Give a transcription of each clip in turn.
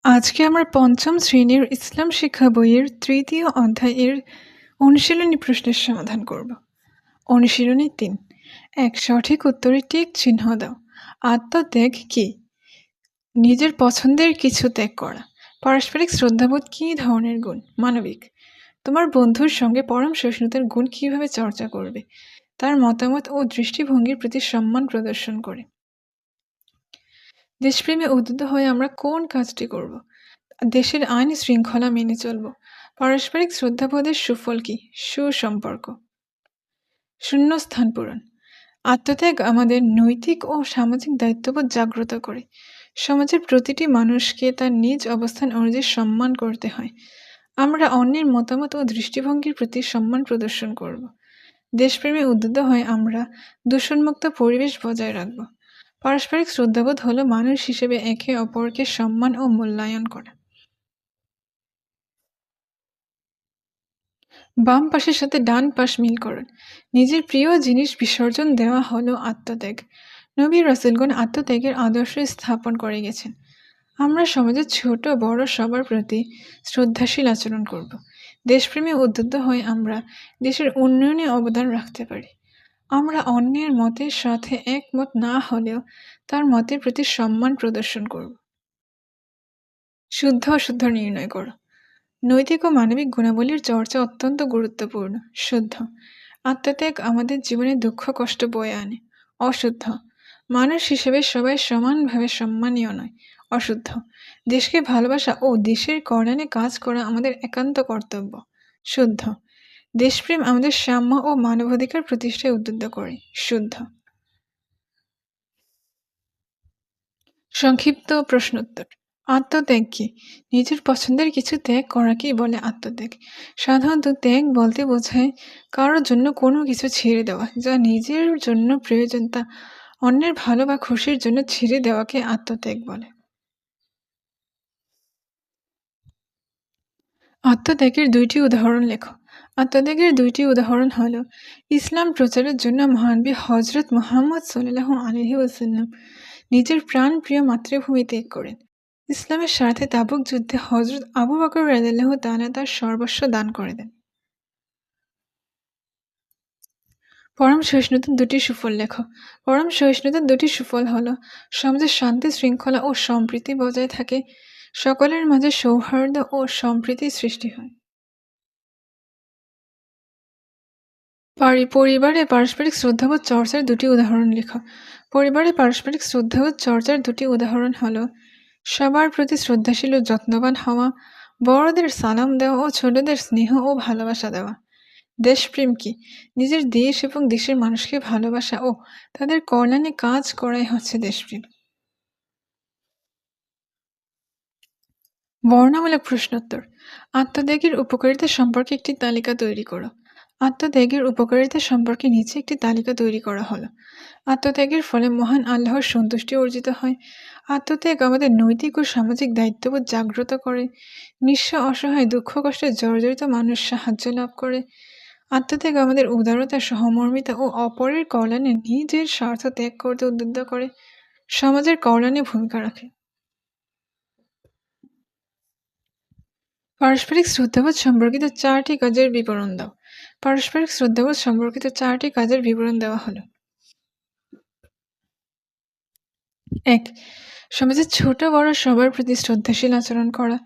আজকে আমরা পঞ্চম শ্রেণীর ইসলাম শিক্ষা বইয়ের তৃতীয় অধ্যায়ের অনুশীলনী প্রশ্নের সমাধান করব। অনুশীলনী ৩। এক সঠিক উত্তরে টিক চিহ্ন দাও। আত্মত্যাগ কি? নিজের পছন্দের কিছু ত্যাগ করা। পারস্পরিক শ্রদ্ধাবোধ কী ধরনের গুণ? মানবিক। তোমার বন্ধুর সঙ্গে পরম সহিষ্ণুতার গুণ কীভাবে চর্চা করবে? তার মতামত ও দৃষ্টিভঙ্গির প্রতি সম্মান প্রদর্শন করে। দেশপ্রেমে উদ্বুদ্ধ হয়ে আমরা কোন কাজটি করব? দেশের আইন শৃঙ্খলা মেনে চলব। পারস্পরিক শ্রদ্ধাবোধের সুফল কি? সুসম্পর্ক। শূন্যস্থান পূরণ। আত্মত্যাগ আমাদের নৈতিক ও সামাজিক দায়িত্ববোধ জাগ্রত করে। সমাজের প্রতিটি মানুষকে তার নিজ অবস্থান অনুযায়ী সম্মান করতে হয়। আমরা অন্যের মতামত ও দৃষ্টিভঙ্গির প্রতি সম্মান প্রদর্শন করব। দেশপ্রেমে উদ্বুদ্ধ হয়ে আমরা দূষণমুক্ত পরিবেশ বজায় রাখব। পারস্পরিক শ্রদ্ধাবোধ হলো মানুষ হিসেবে একে অপরকে সম্মান ও মূল্যায়ন করা। বাম পাশের সাথে ডান পাশ মিল করুন। নিজের প্রিয় জিনিস বিসর্জন দেওয়া হলো আত্মত্যাগ। নবী রাসূলগণ আত্মত্যাগের আদর্শ স্থাপন করে গেছেন। আমরা সমাজের ছোট বড় সবার প্রতি শ্রদ্ধাশীল আচরণ করব। দেশপ্রেমে উদ্বুদ্ধ হয়ে আমরা দেশের উন্নয়নে অবদান রাখতে পারি। আমরা অন্যের মতের সাথে একমত না হলেও তার মতের প্রতি সম্মান প্রদর্শন করব। শুদ্ধ অশুদ্ধ নির্ণয় করো। নৈতিক ও মানবিক গুণাবলীর চর্চা অত্যন্ত গুরুত্বপূর্ণ। শুদ্ধ। আত্মত্যাগ আমাদের জীবনে দুঃখ কষ্ট বয়ে আনে। অশুদ্ধ। মানুষ হিসেবে সবাই সমানভাবে সম্মানীয় নয়। অশুদ্ধ। দেশকে ভালোবাসা ও দেশের কল্যাণে কাজ করা আমাদের একান্ত কর্তব্য। শুদ্ধ। দেশপ্রেম আমাদের সাম্য ও মানবাধিকার প্রতিষ্ঠায় উদ্বুদ্ধ করে। শুদ্ধ। সংক্ষিপ্ত প্রশ্নোত্তর। আত্মত্যাগ কি? নিজের পছন্দের কিছু ত্যাগ করাকেই বলে আত্মত্যাগ। সাধারণত ত্যাগ বলতে বোঝায় কারোর জন্য কোনো কিছু ছেড়ে দেওয়া যা নিজের জন্য প্রয়োজন তা অন্যের ভালো বা খুশির জন্য ছেড়ে দেওয়াকে আত্মত্যাগ বলে। আত্মত্যাগের দুইটি উদাহরণ লেখো। আত্মত্যাগের দুইটি উদাহরণ হলো ইসলাম প্রচারের জন্য মহানবী হজরত মুহাম্মদ সাল্লাল্লাহু আলাইহি ওয়াসাল্লাম নিজের প্রাণপ্রিয় মাতৃভূমি ত্যাগ করেন। ইসলামের স্বার্থে তাবুক যুদ্ধে হজরত আবু বকর রাদিয়াল্লাহু তাআলা তার সর্বস্ব দান করে দেন। পরম সহিষ্ণুতার দুটি সুফল লেখো। পরম সহিষ্ণুতার দুটি সুফল হলো সমাজে শান্তি শৃঙ্খলা ও সম্প্রীতি বজায় থাকে, সকলের মাঝে সৌহার্দ্য ও সম্প্রীতি সৃষ্টি হয়। পরিবারে পারস্পরিক শ্রদ্ধাবোধ চর্চার দুটি উদাহরণ লেখো। পরিবারে পারস্পরিক শ্রদ্ধাবোধ চর্চার দুটি উদাহরণ হলো সবার প্রতি শ্রদ্ধাশীল ও যত্নবান হওয়া, বড়দের সালাম দেওয়া ও ছোটদের স্নেহ ও ভালোবাসা দেওয়া। দেশপ্রেম কি? নিজের দেশ এবং দেশের মানুষকে ভালোবাসা ও তাদের কল্যাণে কাজ করাই হচ্ছে দেশপ্রেম। বর্ণনামূলক প্রশ্নোত্তর। আত্মত্যাগের উপকারিতা সম্পর্কে একটি তালিকা তৈরি করো। আত্মত্যাগের উপকারিতা সম্পর্কে নিচে একটি তালিকা তৈরি করা হলো। আত্মত্যাগের ফলে মহান আল্লাহর সন্তুষ্টি অর্জিত হয়। আত্মত্যাগ আমাদের নৈতিক ও সামাজিক দায়িত্ববোধ জাগ্রত করে। নিঃস্ব অসহায় দুঃখ কষ্টে জর্জরিত মানুষ সাহায্য লাভ করে। আত্মত্যাগ আমাদের উদারতা সহমর্মিতা ও অপরের কল্যাণে নিজের স্বার্থ ত্যাগ করতে উদ্বুদ্ধ করে। সমাজের কল্যাণে ভূমিকা রাখে। পারস্পরিক শ্রদ্ধাবোধ সম্পর্কিত 4টি কাজের বিবরণ দাও। পারস্পরিক শ্রদ্ধাবোধ সম্পর্কিত 4টি কাজের বিবরণ দেওয়া হলো। 1. সমাজের ছোট বড় সবার প্রতি শ্রদ্ধাশীল আচরণ করা।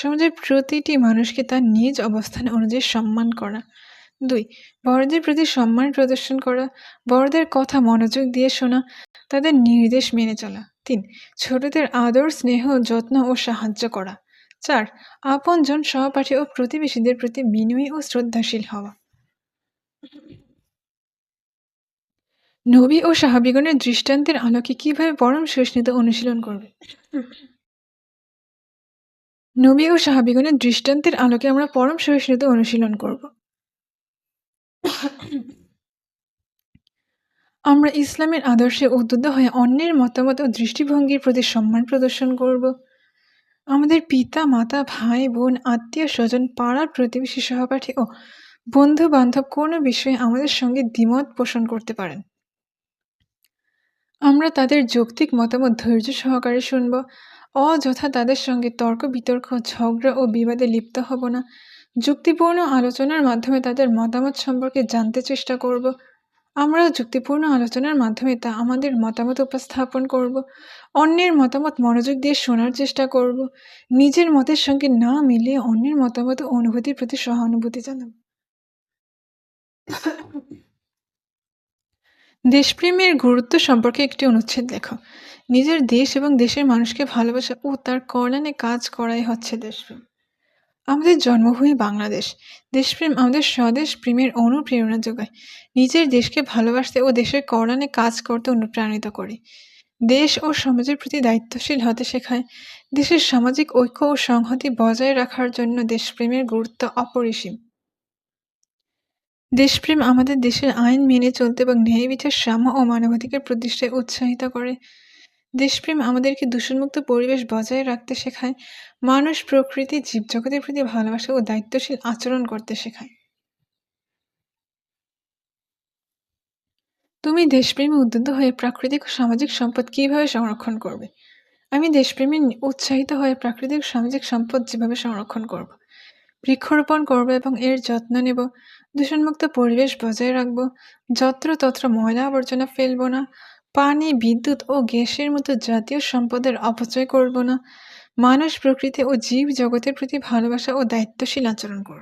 সমাজের প্রতিটি মানুষকে তার নিজ অবস্থান অনুযায়ী সম্মান করা। 2. বড়দের প্রতি সম্মান প্রদর্শন করা। বড়দের কথা মনোযোগ দিয়ে শোনা, তাদের নির্দেশ মেনে চলা। 3. ছোটদের আদর স্নেহ যত্ন ও সাহায্য করা। 4. আপনজন সহপাঠী ও প্রতিবেশীদের প্রতি বিনয়ী ও শ্রদ্ধাশীল হওয়া। নবী ও সাহাবীগণের দৃষ্টান্তের আলোকে কিভাবে পরম সহিষ্ণুতা অনুশীলন করবে? নবী ও সাহাবীগণের দৃষ্টান্তের আলোকে আমরা পরম সহিষ্ণুতা অনুশীলন করব। আমরা ইসলামের আদর্শে উদ্বুদ্ধ হয়ে অন্যের মতামত ও দৃষ্টিভঙ্গির প্রতি সম্মান প্রদর্শন করব। আমাদের পিতা মাতা ভাই বোন আত্মীয় স্বজন পাড়ার প্রতিবেশী সহপাঠী ও বন্ধু বান্ধব কোনো বিষয়ে আমাদের সঙ্গে দ্বিমত পোষণ করতে পারেন। আমরা তাদের যৌক্তিক মতামত ধৈর্য সহকারে শুনব। অযথা তাদের সঙ্গে তর্ক-বিতর্ক, ঝগড়া ও বিবাদে লিপ্ত হব না। যুক্তিপূর্ণ আলোচনার মাধ্যমে তাদের মতামত সম্পর্কে জানতে চেষ্টা করব। আমরাও যুক্তিপূর্ণ আলোচনার মাধ্যমে আমাদের মতামত উপস্থাপন করব। অন্যের মতামত মনোযোগ দিয়ে শোনার চেষ্টা করব। নিজের মতের সঙ্গে না মিলিয়ে অন্যের মতামত ও অনুভূতির প্রতি সহানুভূতি জানাব। দেশপ্রেমের গুরুত্ব সম্পর্কে একটি অনুচ্ছেদ লেখো। নিজের দেশ এবং দেশের মানুষকে ভালোবাসা ও তার কল্যাণে কাজ করাই হচ্ছে দেশপ্রেম। আমাদের জন্মভূমি বাংলাদেশ। দেশপ্রেম আমাদের স্বদেশ প্রেমের অনুপ্রেরণা যোগায়। নিজের দেশকে ভালোবাসতে ও দেশের কল্যাণে কাজ করতে অনুপ্রাণিত করে। দেশ ও সমাজের প্রতি দায়িত্বশীল হতে শেখায়। দেশের সামাজিক ঐক্য ও সংহতি বজায় রাখার জন্য দেশপ্রেমের গুরুত্ব অপরিসীম। দেশপ্রেম আমাদের দেশের আইন মেনে চলতে এবং ন্যায় বিচার, সাম্য ও মানবাধিকার প্রতিষ্ঠায় উৎসাহিত করে। দেশপ্রেম আমাদেরকে দূষণমুক্ত পরিবেশ বজায় রাখতে শেখায়। মানুষ, প্রকৃতি, জীবজগতের প্রতি ভালোবাসা ও দায়িত্বশীল আচরণ করতে শেখায়। তুমি দেশপ্রেমে উদ্বুদ্ধ হয়ে প্রাকৃতিক ও সামাজিক সম্পদ কিভাবে সংরক্ষণ করবে? আমি দেশপ্রেমে উৎসাহিত হয়ে প্রাকৃতিক ও সামাজিক সম্পদ যেভাবে সংরক্ষণ করব। বৃক্ষরোপণ করব এবং এর যত্ন নেব। দূষণমুক্ত পরিবেশ বজায় রাখব। যত্রতত্র ময়লা আবর্জনা ফেলব না। পানি, বিদ্যুৎ ও গ্যাসের মতো জাতীয় সম্পদের অপচয় করব না। মানুষ, প্রকৃতি ও জীব জগতের প্রতি ভালোবাসা ও দায়িত্বশীল আচরণ করব।